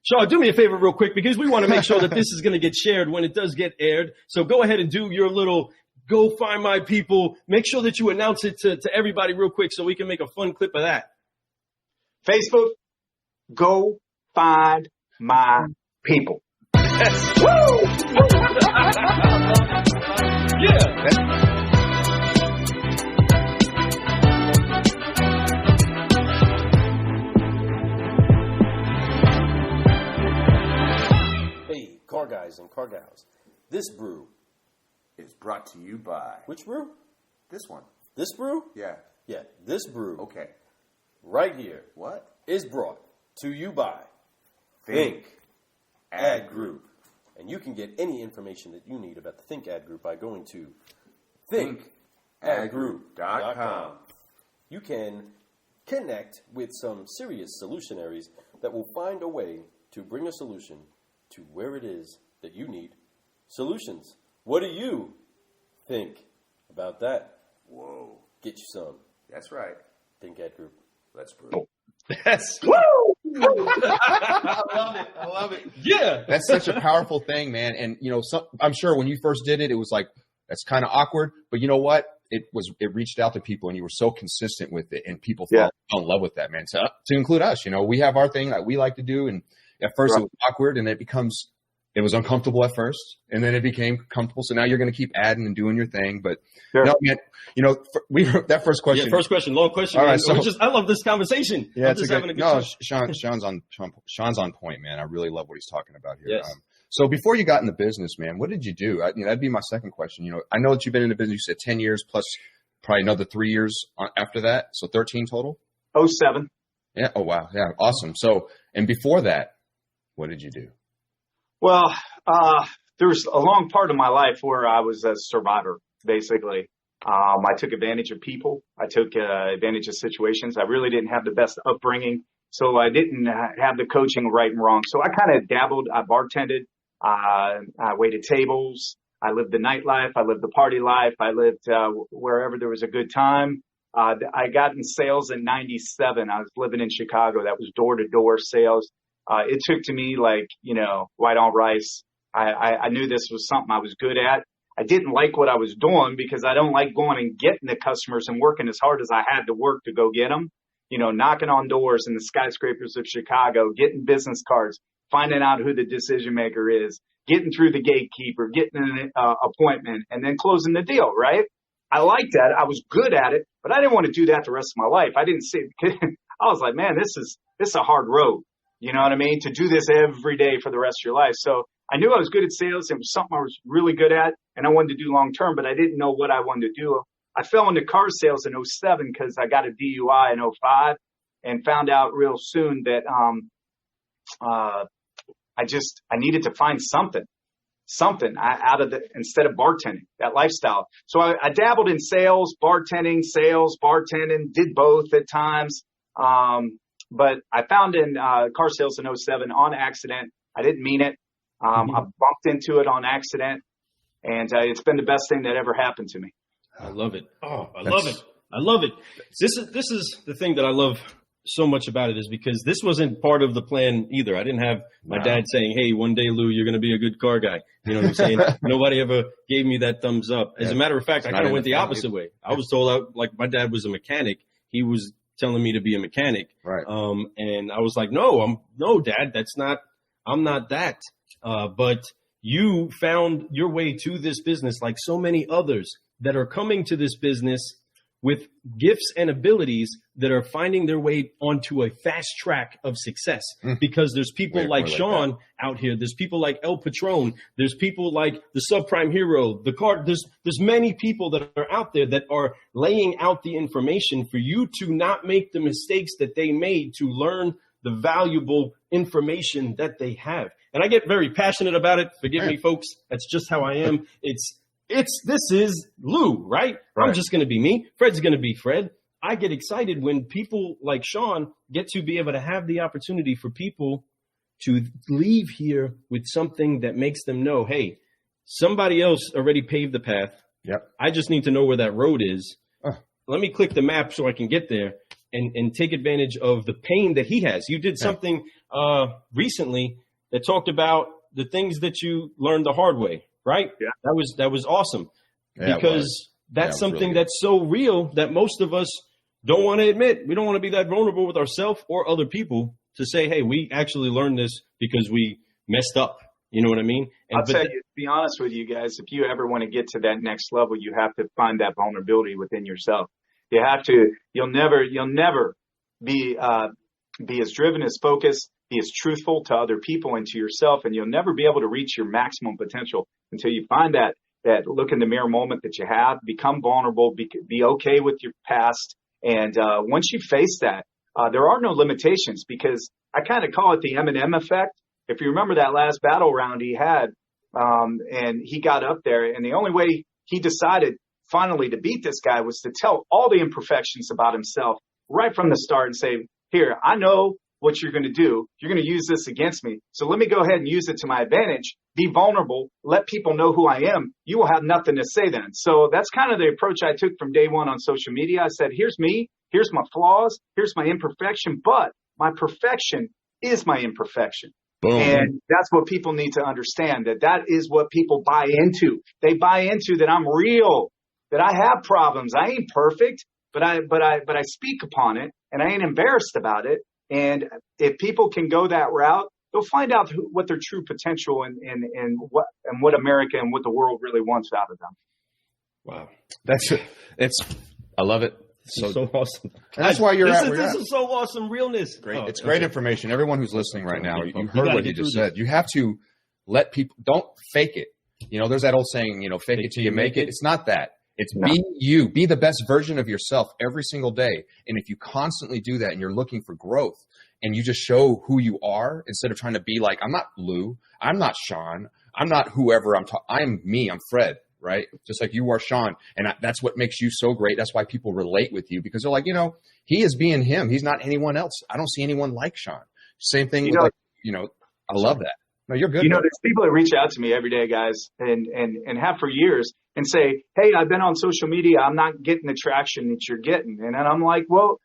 Shawn, do me a favor real quick because we want to make sure that this is going to get shared when it does get aired. So go ahead and do your little go find my people. Make sure that you announce it to everybody real quick so we can make a fun clip of that. Facebook, go find my people. Yes. Woo! Yeah. Hey, car guys and car gals. This brew is brought to you by... Which brew? This one. This brew? Yeah. Yeah, this brew. Okay. Right here. What? Is brought to you by Think Ad Group. And you can get any information that you need about the Think Ad Group by going to thinkadgroup.com. You can connect with some serious solutionaries that will find a way to bring a solution to where it is that you need solutions. What do you think about that? Whoa. Get you some. That's right. Think Ad Group. Let's brew. Yes. Woo! I love it. Yeah. That's such a powerful thing, man. And, I'm sure when you first did it, it was like, that's kind of awkward. But you know what? It reached out to people and you were so consistent with it. And people fell in love with that, man. So, to include us, we have our thing that we like to do. And at first it was awkward and it was uncomfortable at first, and then it became comfortable. So now you're going to keep adding and doing your thing. But no, man, that first question. Yeah, first question, long question. All right, I love this conversation. Yeah, I'm just having a good time. Sean's on point, man. I really love what he's talking about here. Yes. So before you got in the business, man, what did you do? That'd be my second question. I know that you've been in the business. You said 10 years plus probably another 3 years after that. So 13 total. 07. Yeah. Oh, wow. Yeah. Awesome. So, and before that, what did you do? Well, there was a long part of my life where I was a survivor, basically. I took advantage of people. I took advantage of situations. I really didn't have the best upbringing, so I didn't have the coaching right and wrong. So I kind of dabbled. I bartended. I waited tables. I lived the nightlife. I lived the party life. I lived wherever there was a good time. I got in sales in 97. I was living in Chicago. That was door-to-door sales. It took to me like, white on rice. I knew this was something I was good at. I didn't like what I was doing because I don't like going and getting the customers and working as hard as I had to work to go get them. Knocking on doors in the skyscrapers of Chicago, getting business cards, finding out who the decision maker is, getting through the gatekeeper, getting an appointment, and then closing the deal, right? I liked that. I was good at it, but I didn't want to do that the rest of my life. I didn't see it. I was like, man, this is a hard road. You know what I mean? To do this every day for the rest of your life. So I knew I was good at sales. It was something I was really good at, and I wanted to do long term, but I didn't know what I wanted to do. I fell into car sales in 07 because I got a DUI in 05 and found out real soon that I needed to find something out of instead of bartending, that lifestyle. So I dabbled in sales, bartending, did both at times. But I found in car sales in 07 on accident. I didn't mean it. I bumped into it on accident, and it's been the best thing that ever happened to me. I love it. Oh, I love it. This is the thing that I love so much about it is because this wasn't part of the plan either. I didn't have my dad saying, hey, one day, Lou, you're going to be a good car guy. You know what I'm saying? Nobody ever gave me that thumbs up. As a matter of fact, I kind of went the opposite way. I was told, my dad was a mechanic. He was telling me to be a mechanic. Right. And I was like, no, Dad, I'm not that. But you found your way to this business like so many others that are coming to this business with gifts and abilities that are finding their way onto a fast track of success because there's people like Shawn out here. There's people like El Patron. There's people like the Subprime Hero, there's many people that are out there that are laying out the information for you to not make the mistakes that they made to learn the valuable information that they have. And I get very passionate about it. Forgive me, folks. That's just how I am. This is Lou, right? I'm just going to be me. Fred's going to be Fred. I get excited when people like Shawn get to be able to have the opportunity for people to leave here with something that makes them know, hey, somebody else already paved the path. Yep. I just need to know where that road is. Let me click the map so I can get there and take advantage of the pain that he has. You did something recently that talked about the things that you learned the hard way, right? Yeah. That was awesome Yeah, because that's something really that's so real that most of us don't want to admit. We don't want to be that vulnerable with ourselves or other people to say, hey, we actually learned this because we messed up. You know what I mean? And, I'll tell you, to be honest with you guys, if you ever want to get to that next level, you have to find that vulnerability within yourself. You'll never be as driven, as focused, be as truthful to other people and to yourself. And you'll never be able to reach your maximum potential until you find that look in the mirror moment that you have, become vulnerable, be okay with your past. And once you face that, there are no limitations, because I kind of call it the Eminem effect. If you remember that last battle round he had, and he got up there, and the only way he decided finally to beat this guy was to tell all the imperfections about himself right from the start and say, here, I know what you're going to do. You're going to use this against me. So let me go ahead and use it to my advantage. Be vulnerable. Let people know who I am. You will have nothing to say then. So that's kind of the approach I took from day one on social media. I said, here's me. Here's my flaws. Here's my imperfection. But my perfection is my imperfection. Boom. And that's what people need to understand, that is what people buy into. They buy into that I'm real, that I have problems. I ain't perfect, but I speak upon it, and I ain't embarrassed about it. And if people can go that route, they'll find out what their true potential and what America and what the world really wants out of them. wow, I love it. so awesome. And that's why you're this at is, where you're this at. is so awesome. Realness. Great. Oh, It's great okay. information. Everyone who's listening right now, you You heard gotta what he get just through said. You have to let people, don't fake it. You know, there's that old saying, fake it till you make it. It's not that. It's be you. Be the best version of yourself every single day. And if you constantly do that and you're looking for growth and you just show who you are instead of trying to be like, I'm not Lou, I'm not Shawn, I'm not whoever I'm me, I'm Fred, right? Just like you are Shawn. And that's what makes you so great. That's why people relate with you, because they're like, he is being him. He's not anyone else. I don't see anyone like Shawn. Same thing with I love that. No, you're good. There's people that reach out to me every day, guys, and have for years and say, hey, I've been on social media. I'm not getting the traction that you're getting. And then I'm like, well,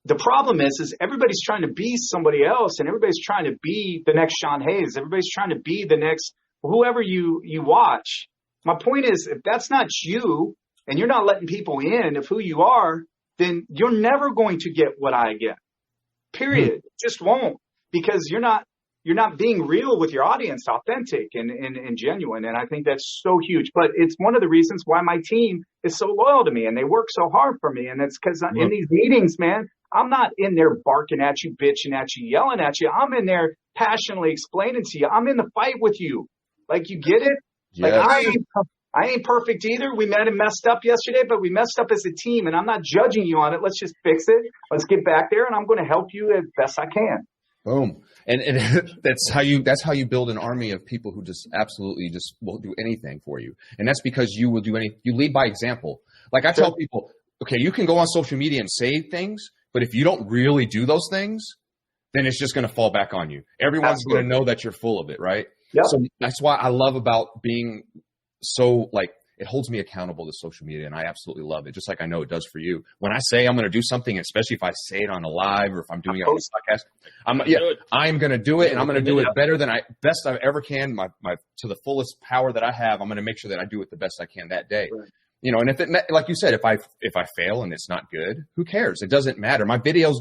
the problem is everybody's trying to be somebody else, and everybody's trying to be the next Shawn Hays. Everybody's trying to be the next whoever you watch. My point is, if that's not you and you're not letting people in of who you are, then you're never going to get what I get. Period. Just won't. Because you're not being real with your audience, authentic and genuine. And I think that's so huge. But it's one of the reasons why my team is so loyal to me and they work so hard for me. And it's because in these meetings, man, I'm not in there barking at you, bitching at you, yelling at you. I'm in there passionately explaining to you. I'm in the fight with you. Like, you get it? Yes. Like, I ain't perfect either. We met and messed up yesterday, but we messed up as a team. And I'm not judging you on it. Let's just fix it. Let's get back there. And I'm going to help you as best I can. Boom. And that's how you build an army of people who just absolutely just will do anything for you. And that's because you will do you lead by example. Like I tell people, okay, you can go on social media and say things, but if you don't really do those things, then it's just going to fall back on you. Everyone's going to know that you're full of it, right? Yep. So that's why I love about being so it holds me accountable to social media, and I absolutely love it, just like I know it does for you. When I say I'm going to do something, especially if I say it on a live or if I'm doing it on a podcast, I'm going to do it, and I'm going to do it better than best I ever can, my to the fullest power that I have. I'm going to make sure that I do it the best I can that day. Right. And if it, like you said, if I fail and it's not good, who cares? It doesn't matter. My videos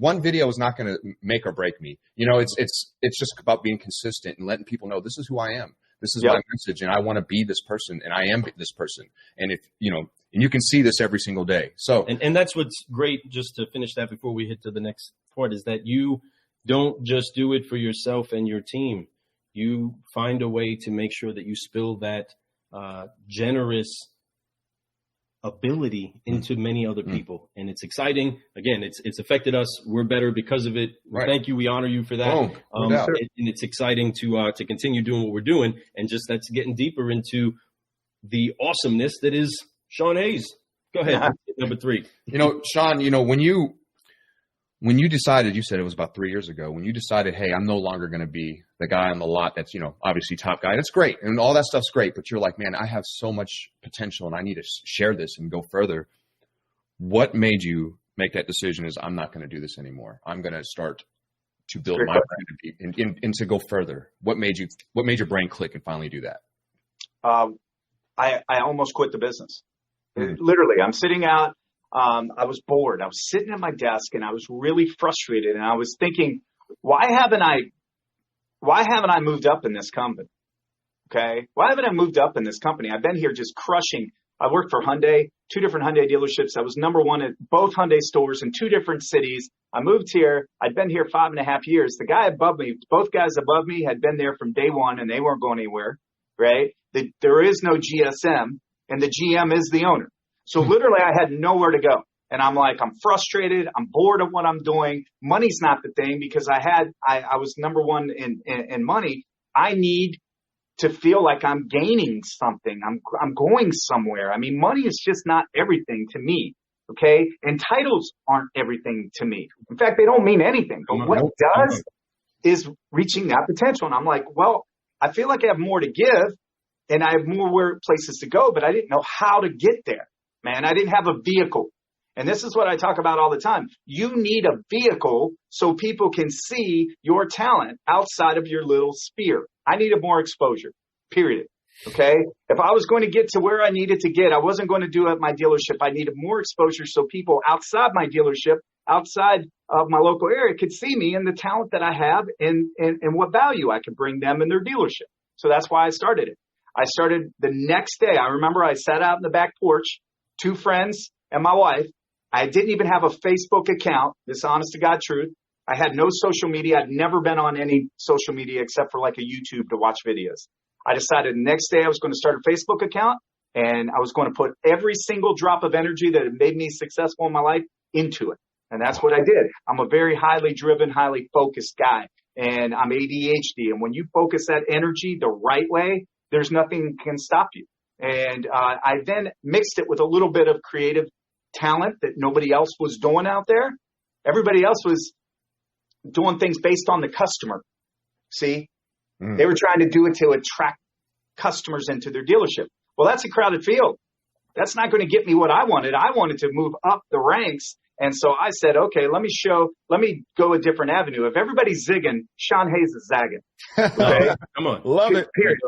one video is not going to make or break me. It's just about being consistent and letting people know this is who I am. This is my message, and I want to be this person, and I am this person. And if and you can see this every single day. So, and that's what's great. Just to finish that before we hit to the next part, is that you don't just do it for yourself and your team. You find a way to make sure that you spill that generous ability into many other people, and it's exciting. Again, it's affected us. We're better because of it. Right. Thank you. We honor you for that. And it's exciting to continue doing what we're doing, and just that's getting deeper into the awesomeness that is Shawn Hays. Go ahead, number 3. Shawn, when you decided, you said it was about 3 years ago, when you decided, hey, I'm no longer going to be the guy on the lot that's, obviously top guy. That's great. And all that stuff's great. But you're like, man, I have so much potential and I need to share this and go further. What made you make that decision is I'm not going to do this anymore. I'm going to start to build my brand and to go further? What made your brain click and finally do that? I almost quit the business. Literally, I'm sitting out. I was bored. I was sitting at my desk and I was really frustrated. And I was thinking, why haven't I moved up in this company? Okay. Why haven't I moved up in this company? I've been here just crushing. I worked for Hyundai, 2 different Hyundai dealerships. I was number 1 at both Hyundai stores in 2 different cities. I moved here. I'd been here 5.5 years. The guy above me, both guys above me had been there from day one and they weren't going anywhere. Right. There is no GSM and the GM is the owner. So literally I had nowhere to go. And I'm like, I'm frustrated. I'm bored of what I'm doing. Money's not the thing because I was number 1 in money. I need to feel like I'm gaining something. I'm going somewhere. I mean, money is just not everything to me. Okay. And titles aren't everything to me. In fact, they don't mean anything. But what does is reaching that potential. And I'm like, well, I feel like I have more to give and I have more places to go, but I didn't know how to get there, man. I didn't have a vehicle. And this is what I talk about all the time. You need a vehicle so people can see your talent outside of your little sphere. I needed more exposure, period. Okay. If I was going to get to where I needed to get, I wasn't going to do it at my dealership. I needed more exposure so people outside my dealership, outside of my local area could see me and the talent that I have and what value I could bring them in their dealership. So that's why I started it. I started the next day. I remember I sat out in the back porch, 2 friends and my wife. I didn't even have a Facebook account. This honest to God truth. I had no social media. I'd never been on any social media except for like a YouTube to watch videos. I decided the next day I was going to start a Facebook account and I was going to put every single drop of energy that had made me successful in my life into it. And that's what I did. I'm a very highly driven, highly focused guy and I'm ADHD. And when you focus that energy the right way, there's nothing can stop you. And I then mixed it with a little bit of creative talent that nobody else was doing out there. Everybody else was doing things based on the customer. See, they were trying to do it to attract customers into their dealership. Well, that's a crowded field. That's not going to get me what I wanted. I wanted to move up the ranks. And so I said, okay, let me go a different avenue. If everybody's zigging, Shawn Hays is zagging. Okay? Come on. Love it. Period.